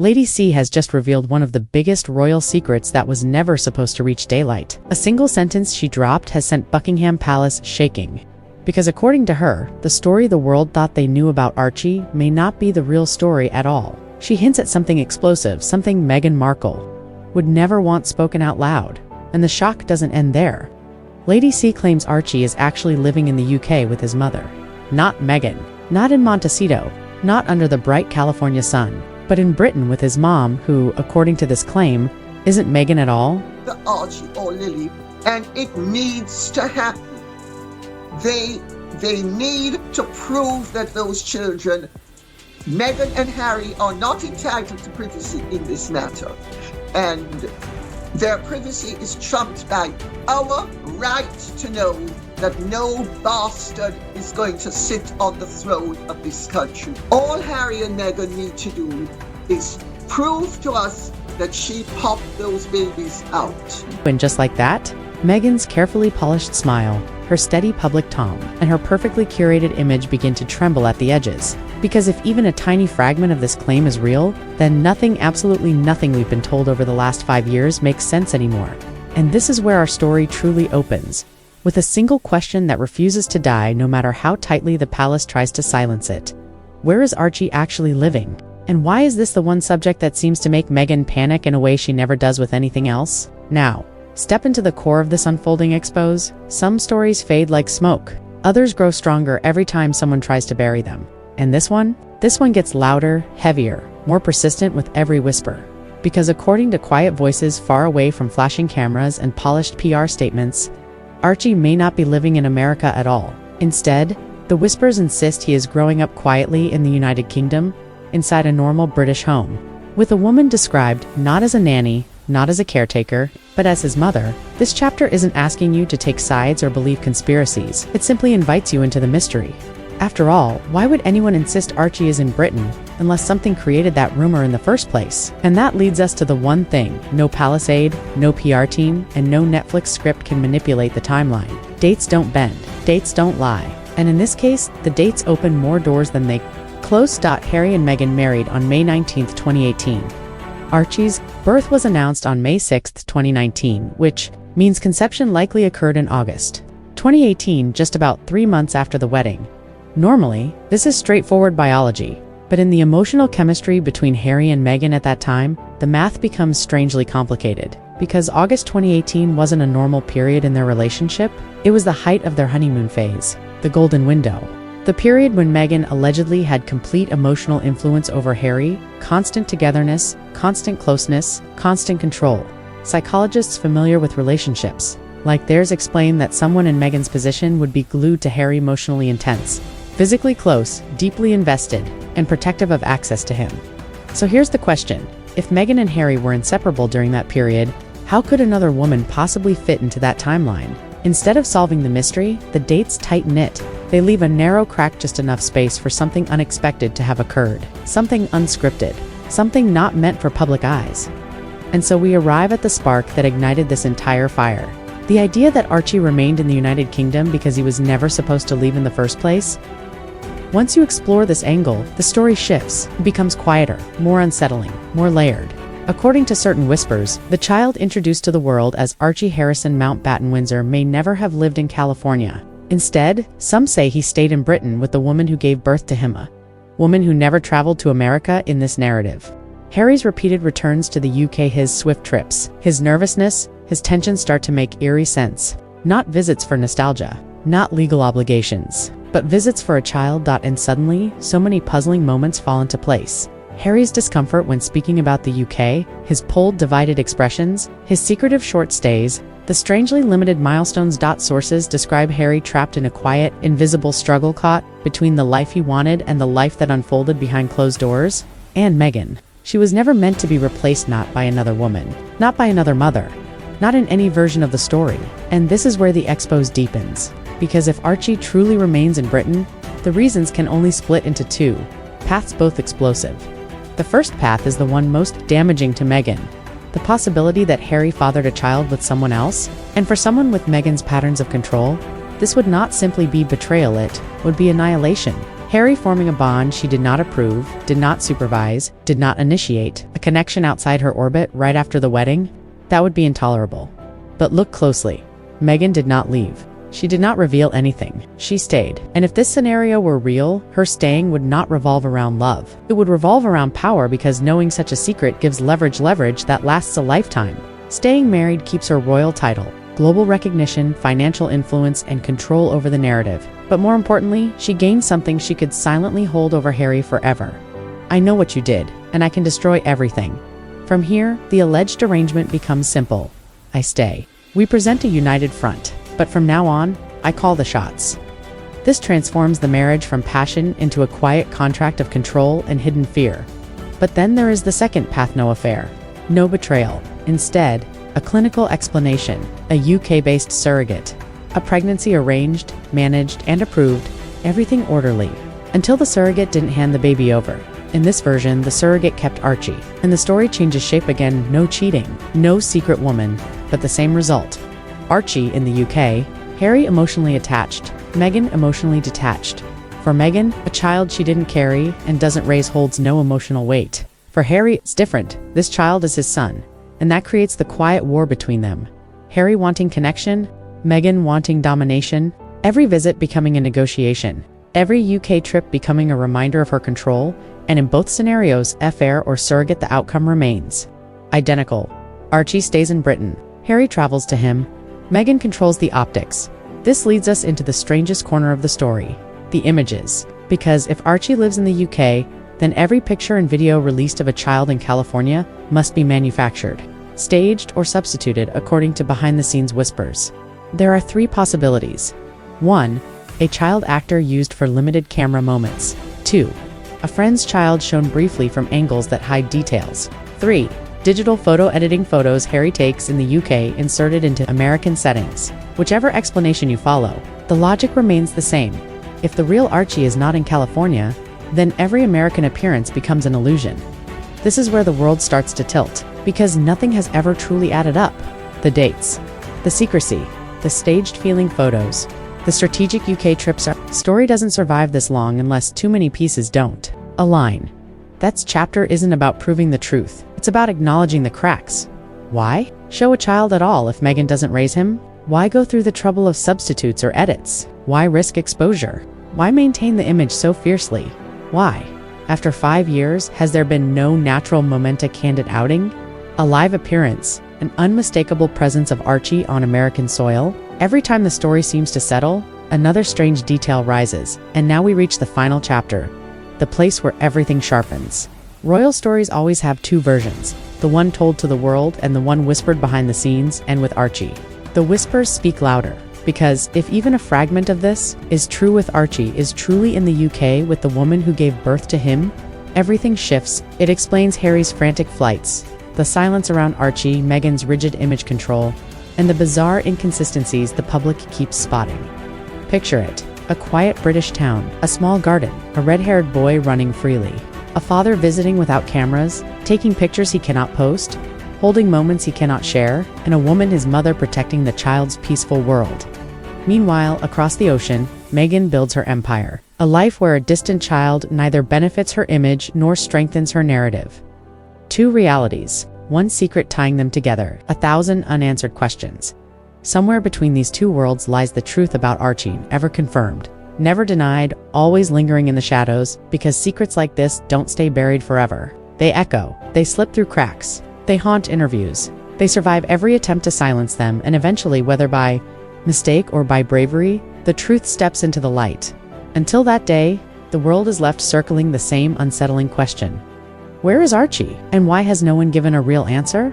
Lady C has just revealed one of the biggest royal secrets that was never supposed to reach daylight. A single sentence she dropped has sent Buckingham Palace shaking. Because according to her, the story the world thought they knew about Archie may not be the real story at all. She hints at something explosive, something Meghan Markle would never want spoken out loud. And the shock doesn't end there. Lady C claims Archie is actually living in the UK with his mother. Not Meghan. Not in Montecito. Not under the bright California sun. But in Britain with his mom, who, according to this claim, isn't Meghan at all. The Archie or Lily, and it needs to happen. They need to prove that those children, Meghan and Harry, are not entitled to privacy in this matter. And their privacy is trumped by our right to know that no bastard is going to sit on the throne of this country. All Harry and Meghan need to do is prove to us that she popped those babies out. And just like that, Meghan's carefully polished smile, her steady public tone, and her perfectly curated image begin to tremble at the edges. Because if even a tiny fragment of this claim is real, then nothing, absolutely nothing we've been told over the last 5 years makes sense anymore. And this is where our story truly opens, with a single question that refuses to die no matter how tightly the palace tries to silence it. Where is Archie actually living? And why is this the one subject that seems to make Meghan panic in a way she never does with anything else? Now, step into the core of this unfolding expose. Some stories fade like smoke. Others grow stronger every time someone tries to bury them. And this one gets louder, heavier, more persistent with every whisper. Because according to quiet voices far away from flashing cameras and polished PR statements, Archie may not be living in America at all. Instead, the whispers insist he is growing up quietly in the United Kingdom, inside a normal British home, with a woman described not as a nanny, not as a caretaker, but as his mother. This chapter isn't asking you to take sides or believe conspiracies. It simply invites you into the mystery. After all, why would anyone insist Archie is in Britain unless something created that rumor in the first place? And that leads us to the one thing: no Palisade, no PR team, and no Netflix script can manipulate the timeline. Dates don't bend, dates don't lie. And in this case, the dates open more doors than they close. Harry and Meghan married on May 19, 2018. Archie's birth was announced on May 6, 2019, which means conception likely occurred in August 2018, just about 3 months after the wedding. Normally, this is straightforward biology, but in the emotional chemistry between Harry and Meghan at that time, the math becomes strangely complicated. Because August 2018 wasn't a normal period in their relationship, it was the height of their honeymoon phase, the golden window. The period when Meghan allegedly had complete emotional influence over Harry, constant togetherness, constant closeness, constant control. Psychologists familiar with relationships, like theirs, explain that someone in Meghan's position would be glued to Harry, emotionally intense, physically close, deeply invested, and protective of access to him. So here's the question: if Meghan and Harry were inseparable during that period, how could another woman possibly fit into that timeline? Instead of solving the mystery, the dates tighten it. They leave a narrow crack, just enough space for something unexpected to have occurred, something unscripted, something not meant for public eyes. And so we arrive at the spark that ignited this entire fire. The idea that Archie remained in the United Kingdom because he was never supposed to leave in the first place. Once you explore this angle, the story shifts, becomes quieter, more unsettling, more layered. According to certain whispers, the child introduced to the world as Archie Harrison Mountbatten Windsor may never have lived in California. Instead, some say he stayed in Britain with the woman who gave birth to him, a woman who never traveled to America in this narrative. Harry's repeated returns to the UK, his swift trips, his nervousness, his tension start to make eerie sense. Not visits for nostalgia, not legal obligations, but visits for a child. And suddenly, so many puzzling moments fall into place. Harry's discomfort when speaking about the UK, his pulled, divided expressions, his secretive short stays, the strangely limited milestones. Sources describe Harry trapped in a quiet, invisible struggle caught between the life he wanted and the life that unfolded behind closed doors. And Meghan. She was never meant to be replaced, not by another woman, not by another mother, not in any version of the story. And this is where the expose deepens. Because if Archie truly remains in Britain, the reasons can only split into two paths, both explosive. The first path is the one most damaging to Meghan. The possibility that Harry fathered a child with someone else, and for someone with Meghan's patterns of control, this would not simply be betrayal, it would be annihilation. Harry forming a bond she did not approve, did not supervise, did not initiate, a connection outside her orbit right after the wedding? That would be intolerable. But look closely. Meghan did not leave. She did not reveal anything. She stayed. And if this scenario were real, her staying would not revolve around love. It would revolve around power, because knowing such a secret gives leverage that lasts a lifetime. Staying married keeps her royal title, global recognition, financial influence, and control over the narrative. But more importantly, she gained something she could silently hold over Harry forever. I know what you did, and I can destroy everything. From here, the alleged arrangement becomes simple. I stay. We present a united front. But from now on, I call the shots. This transforms the marriage from passion into a quiet contract of control and hidden fear. But then there is the second path: no affair, no betrayal. Instead, a clinical explanation, a UK-based surrogate. A pregnancy arranged, managed, and approved, everything orderly. Until the surrogate didn't hand the baby over. In this version, the surrogate kept Archie. And the story changes shape again: no cheating, no secret woman, but the same result. Archie in the UK, Harry emotionally attached, Meghan emotionally detached. For Meghan, a child she didn't carry and doesn't raise holds no emotional weight. For Harry, it's different. This child is his son, and that creates the quiet war between them. Harry wanting connection, Meghan wanting domination, every visit becoming a negotiation, every UK trip becoming a reminder of her control, and in both scenarios, affair or surrogate, the outcome remains identical. Archie stays in Britain. Harry travels to him. Meghan controls the optics. This leads us into the strangest corner of the story: the images. Because if Archie lives in the UK, then every picture and video released of a child in California must be manufactured, staged, or substituted according to behind-the-scenes whispers. There are three possibilities. 1. A child actor used for limited camera moments. 2. A friend's child shown briefly from angles that hide details. 3. Digital photo editing photos Harry takes in the UK inserted into American settings. Whichever explanation you follow, the logic remains the same. If the real Archie is not in California, then every American appearance becomes an illusion. This is where the world starts to tilt, because nothing has ever truly added up. The dates, the secrecy, the staged feeling photos, the strategic UK trips. Story doesn't survive this long unless too many pieces don't align. That chapter isn't about proving the truth. It's about acknowledging the cracks. Why show a child at all if Meghan doesn't raise him? Why go through the trouble of substitutes or edits? Why risk exposure? Why maintain the image so fiercely? Why? After 5 years, has there been no natural momenta candid outing? A live appearance, an unmistakable presence of Archie on American soil? Every time the story seems to settle, another strange detail rises, and now we reach the final chapter, the place where everything sharpens. Royal stories always have two versions, the one told to the world and the one whispered behind the scenes. And with Archie, the whispers speak louder, because if even a fragment of this is true with Archie, is truly in the UK with the woman who gave birth to him, everything shifts. It explains Harry's frantic flights, the silence around Archie, Meghan's rigid image control, and the bizarre inconsistencies the public keeps spotting. Picture it: a quiet British town, a small garden, a red-haired boy running freely, a father visiting without cameras, taking pictures he cannot post, holding moments he cannot share, and a woman, his mother, protecting the child's peaceful world. Meanwhile, across the ocean, Meghan builds her empire, a life where a distant child neither benefits her image nor strengthens her narrative. Two realities, one secret tying them together, 1,000 unanswered questions. Somewhere between these two worlds lies the truth about Archie, never confirmed, never denied, always lingering in the shadows, because secrets like this don't stay buried forever. They echo, they slip through cracks, they haunt interviews, they survive every attempt to silence them, and eventually, whether by mistake or by bravery, the truth steps into the light. Until that day, the world is left circling the same unsettling question: where is Archie, and why has no one given a real answer?